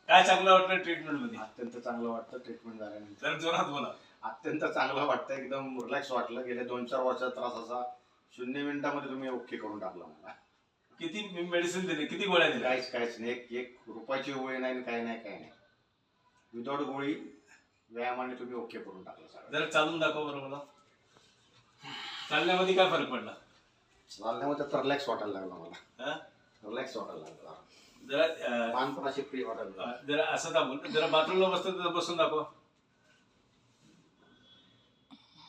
काय चांगलं वाटतं ट्रीटमेंट मध्ये? अत्यंत चांगलं वाटतं ट्रीटमेंट झाल्यानंतर. तर जोरात बोला. अत्यंत चांगलं वाटतं, एकदम रिलॅक्स वाटलं. गेल्या 2-4 वर्षाचा त्रास असा 0 मिनिटामध्ये तुम्ही ओके करून टाकला मला. किती मेडिसिन दिले, किती गोळ्या दिल्या? काहीच नाही. एक रुपयाची गोळी नाही, काही नाही. विदाउट गोळी व्यायामाने तुम्ही ओके करून टाकलं सगळं. जरा चालून दाखव बरं मला. चालण्यामध्ये काय फरक पडला? चालण्यामध्ये तर रिलॅक्स वाटायला लागला मला. हा? रिलॅक्स वाटायला लागला. जरा मानपणाशी फ्री वाटायला लागला. जरा असं दाखवून, जरा बाथरूमला बसतो बसून दाखव.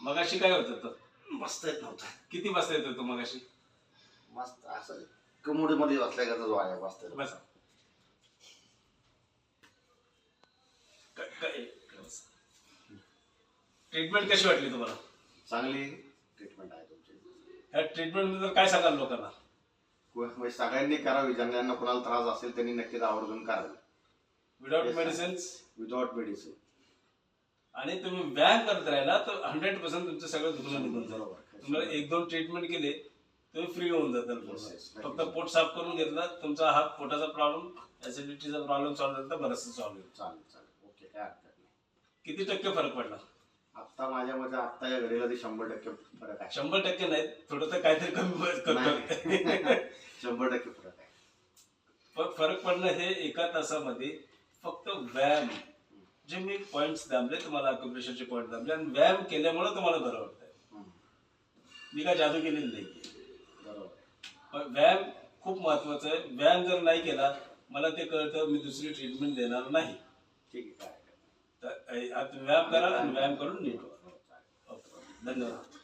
मगाशी काय होत होतं? मस्त येत नव्हतं. किती बसता येत होतं मगाशी? मस्त असं कमोडीमध्ये बसल्या का जो आहे बसता येत. बसा. ट्रीटमेंट कशी वाटली तुम्हाला? चांगली ट्रीटमेंट आहे तुमची. ह्या ट्रीटमेंट बद्दल काय सांगाल लोकांना? म्हणजे सगळ्यांनी करावी. ज्यांना कोणाला त्रास असेल त्यांनी नक्कीच आवर्जून करावी. Without medicines? Without medicine. आणि तुम्ही व्यायाम करत राहिला तर 100% तुमचं सगळं दुखणं निघून जाईल. तुम्हाला 1-2 ट्रीटमेंट केले तुम्ही फ्री होऊन जातात. फक्त पोट साफ करून घेतलं, तुमचा हा पोटाचा प्रॉब्लेम, ऍसिडिटीचा प्रॉब्लेम सॉल्व्ह झाला तर बरंचसं सॉल्व्ह होईल. चालेल. ओके, काय हरकत नाही. किती टक्के फरक पडला? आता माझ्यामध्ये आत्ता या घडीला ते 100% फरक आहे. 100% नाही, थोडंसं काहीतरी कमी करतो. 100% फरक आहे. फरक पडणं हे एका तासामध्ये फक्त व्यायाम, जे मी पॉइंट्स दाबले तुम्हाला, अक्युप्रेशरचे पॉइंट दाबले आणि व्यायाम केल्यामुळे तुम्हाला बरं वाटतंय. मी काय जादू केलेली नाही. बरोबर. पण व्यायाम खूप महत्वाचा आहे. व्यायाम जर नाही केला, मला ते कळतं, मी दुसरी ट्रीटमेंट देणार नाही. ठीक आहे, काय तर व्यायाम करा आणि व्यायाम करून नीट व्हा. धन्यवाद.